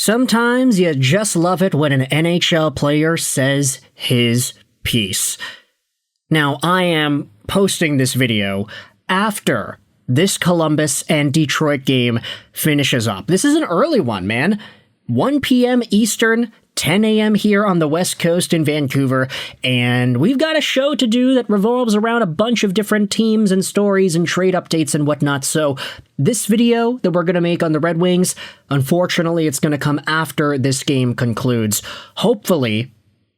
Sometimes you just love it when an NHL player says his piece. Now, I am posting this video after this Columbus and Detroit game finishes up. This is an early one, man. 1 p.m. Eastern, 10 a.m. here on the West Coast in Vancouver, and we've got a show to do that revolves around a bunch of different teams and stories and trade updates and whatnot. So this video that we're going to make on the Red Wings, unfortunately, it's going to come after this game concludes. Hopefully,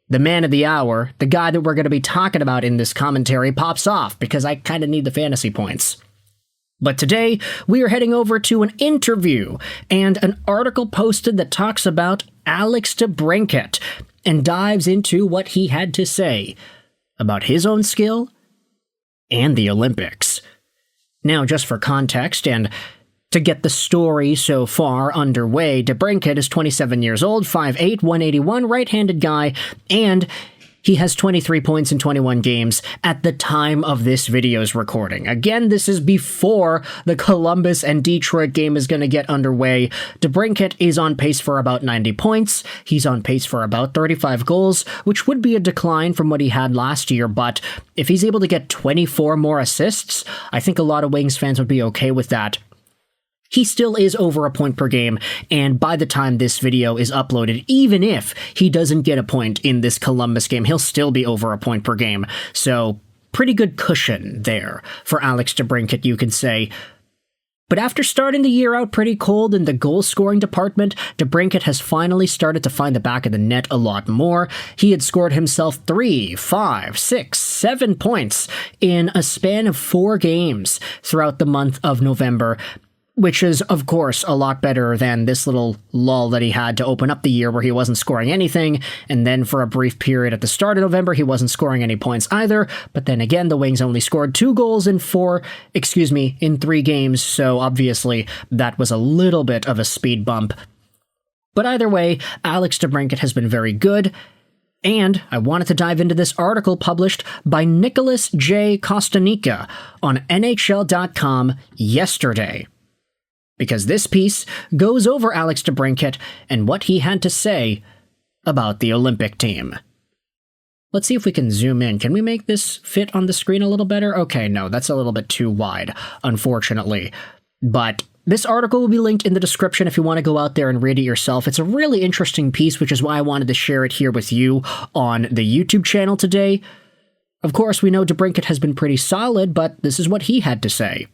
the man of the hour, the guy that we're going to be talking about in this commentary, pops off, because I kind of need the fantasy points. But today, we are heading over to an interview and an article posted that talks about Alex DeBrincat and dives into what he had to say about his own skill and the Olympics. Now, just for context and to get the story so far underway, DeBrincat is 27 years old, 5'8", 181, right-handed guy, and he has 23 points in 21 games at the time of this video's recording. Again, this is before the Columbus and Detroit game is going to get underway. DeBrincat is on pace for about 90 points. He's on pace for about 35 goals, which would be a decline from what he had last year, but if he's able to get 24 more assists, I think a lot of Wings fans would be okay with that. He still is over a point per game, and by the time this video is uploaded, even if he doesn't get a point in this Columbus game, he'll still be over a point per game. So, pretty good cushion there for Alex DeBrincat, you can say. But after starting the year out pretty cold in the goal-scoring department, DeBrincat has finally started to find the back of the net a lot more. He had scored himself 3, 5, 6, 7 points in a span of 4 games throughout the month of November, which is, of course, a lot better than this little lull that he had to open up the year where he wasn't scoring anything, and then for a brief period at the start of November, he wasn't scoring any points either, but then again, the Wings only scored 2 goals in 3 games, so obviously that was a little bit of a speed bump. But either way, Alex DeBrincat has been very good, and I wanted to dive into this article published by Nicholas J. Kostanica on NHL.com yesterday, because this piece goes over Alex DeBrincat and what he had to say about the Olympic team. Let's see if we can zoom in. Can we make this fit on the screen a little better? Okay, no, that's a little bit too wide, unfortunately. But this article will be linked in the description if you want to go out there and read it yourself. It's a really interesting piece, which is why I wanted to share it here with you on the YouTube channel today. Of course, we know DeBrincat has been pretty solid, but this is what he had to say.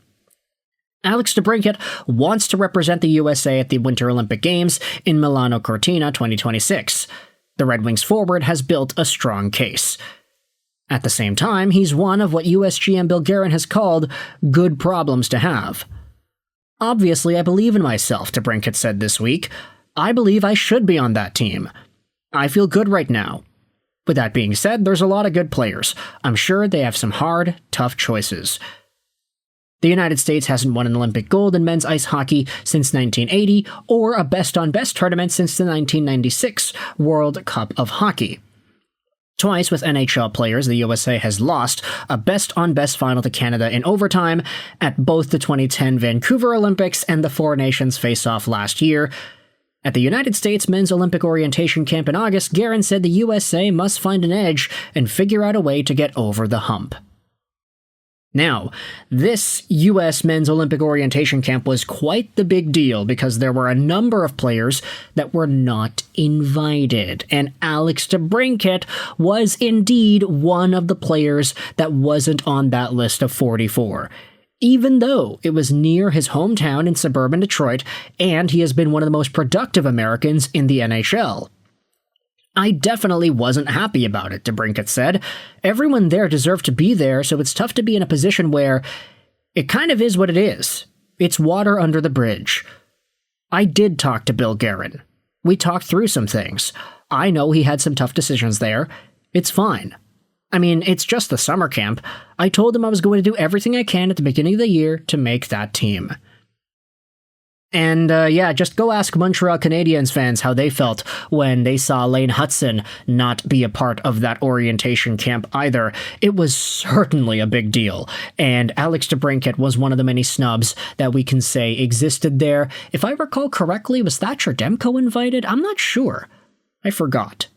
Alex DeBrincat wants to represent the USA at the Winter Olympic Games in Milano Cortina 2026. The Red Wings forward has built a strong case. At the same time, he's one of what US GM Bill Guerin has called good problems to have. Obviously, I believe in myself, DeBrincat said this week. I believe I should be on that team. I feel good right now. With that being said, there's a lot of good players. I'm sure they have some hard, tough choices. The United States hasn't won an Olympic gold in men's ice hockey since 1980, or a best-on-best tournament since the 1996 World Cup of Hockey. Twice with NHL players, the USA has lost a best-on-best final to Canada in overtime at both the 2010 Vancouver Olympics and the Four Nations face-off last year. At the United States men's Olympic orientation camp in August, Guerin said the USA must find an edge and figure out a way to get over the hump. Now, this U.S. men's Olympic orientation camp was quite the big deal because there were a number of players that were not invited, and Alex DeBrincat was indeed one of the players that wasn't on that list of 44, even though it was near his hometown in suburban Detroit, and he has been one of the most productive Americans in the NHL. I definitely wasn't happy about it, DeBrincat said. Everyone there deserved to be there, so it's tough to be in a position where it kind of is what it is. It's water under the bridge. I did talk to Bill Guerin. We talked through some things. I know he had some tough decisions there. It's fine. I mean, it's just the summer camp. I told him I was going to do everything I can at the beginning of the year to make that team. And just go ask Montreal Canadiens fans how they felt when they saw Lane Hudson not be a part of that orientation camp either. It was certainly a big deal, and Alex DeBrincat was one of the many snubs that we can say existed there. If I recall correctly, was Thatcher Demko invited? I'm not sure. I forgot.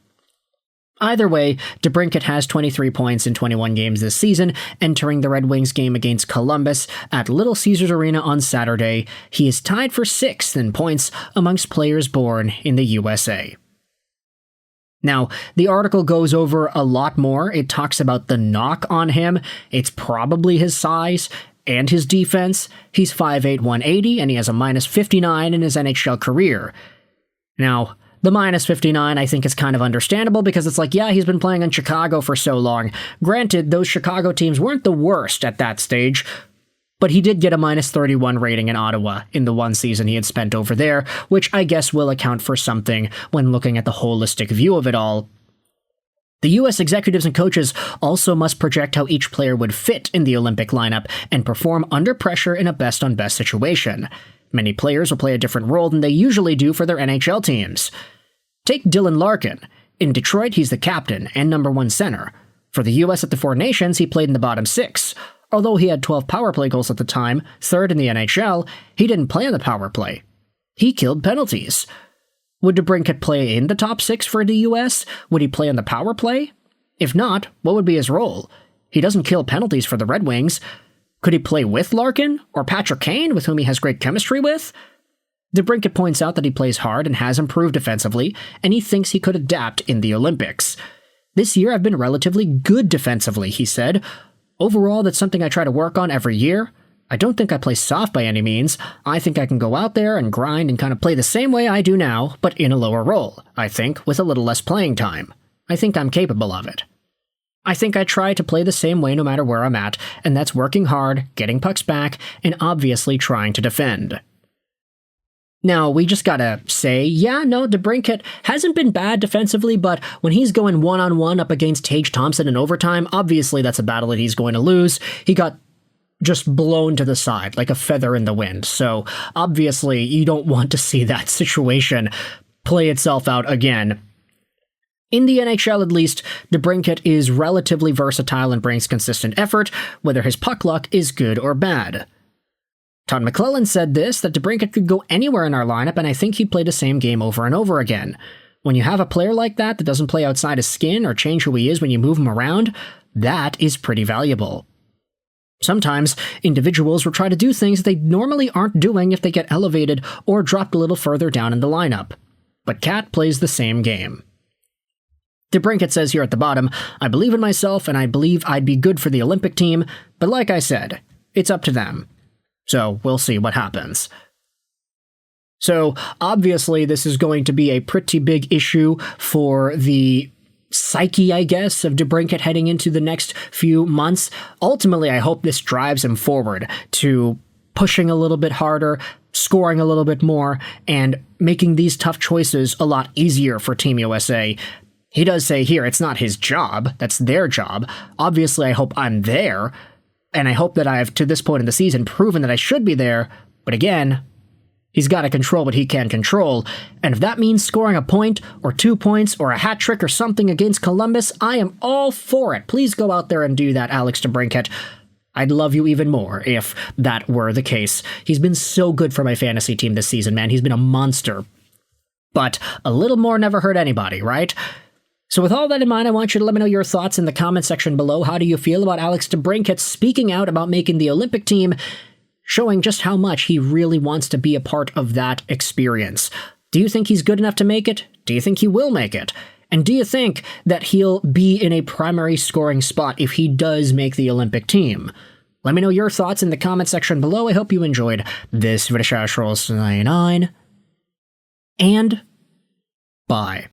Either way, DeBrincat has 23 points in 21 games this season, entering the Red Wings game against Columbus at Little Caesars Arena on Saturday. He is tied for 6th in points amongst players born in the USA. Now, the article goes over a lot more. It talks about the knock on him. It's probably his size and his defense. He's 5'8", 180, and he has a minus 59 in his NHL career. Now, the minus 59, I think, is kind of understandable because it's like, yeah, he's been playing in Chicago for so long. Granted, those Chicago teams weren't the worst at that stage, but he did get a minus 31 rating in Ottawa in the one season he had spent over there, which I guess will account for something when looking at the holistic view of it all. The U.S. executives and coaches also must project how each player would fit in the Olympic lineup and perform under pressure in a best-on-best situation. Many players will play a different role than they usually do for their NHL teams. Take Dylan Larkin. In Detroit, he's the captain and number 1 center. For the U.S. at the Four Nations, he played in the bottom 6. Although he had 12 power play goals at the time, 3rd in the NHL, he didn't play on the power play. He killed penalties. Would DeBrincat play in the top 6 for the U.S.? Would he play on the power play? If not, what would be his role? He doesn't kill penalties for the Red Wings. Could he play with Larkin or Patrick Kane, with whom he has great chemistry with? DeBrincat points out that he plays hard and has improved defensively, and he thinks he could adapt in the Olympics. This year I've been relatively good defensively, he said. Overall, that's something I try to work on every year. I don't think I play soft by any means. I think I can go out there and grind and kind of play the same way I do now, but in a lower role, I think, with a little less playing time. I think I'm capable of it. I think I try to play the same way no matter where I'm at, and that's working hard, getting pucks back, and obviously trying to defend. Now, we just gotta say, DeBrincat hasn't been bad defensively, but when he's going one-on-one up against Tage Thompson in overtime, obviously that's a battle that he's going to lose. He got just blown to the side like a feather in the wind, so obviously you don't want to see that situation play itself out again. In the NHL, at least, DeBrincat is relatively versatile and brings consistent effort, whether his puck luck is good or bad. Todd McClellan said this, that DeBrincat could go anywhere in our lineup, and I think he'd play the same game over and over again. When you have a player like that doesn't play outside his skin or change who he is when you move him around, that is pretty valuable. Sometimes, individuals will try to do things they normally aren't doing if they get elevated or dropped a little further down in the lineup. But Cat plays the same game. DeBrincat says here at the bottom, I believe in myself and I believe I'd be good for the Olympic team, but like I said, it's up to them. So we'll see what happens. So obviously this is going to be a pretty big issue for the psyche, I guess, of DeBrincat heading into the next few months. Ultimately, I hope this drives him forward to pushing a little bit harder, scoring a little bit more, and making these tough choices a lot easier for Team USA. He does say here it's not his job, that's their job. Obviously, I hope I'm there, and I hope that I've, to this point in the season, proven that I should be there, but again, he's got to control what he can control, and if that means scoring a point, or 2 points, or a hat trick or something against Columbus, I am all for it. Please go out there and do that, Alex DeBrincat. I'd love you even more if that were the case. He's been so good for my fantasy team this season, man. He's been a monster. But a little more never hurt anybody, right? So with all that in mind, I want you to let me know your thoughts in the comment section below. How do you feel about Alex DeBrincat speaking out about making the Olympic team, showing just how much he really wants to be a part of that experience? Do you think he's good enough to make it? Do you think he will make it? And do you think that he'll be in a primary scoring spot if he does make the Olympic team? Let me know your thoughts in the comment section below. I hope you enjoyed this video. And bye.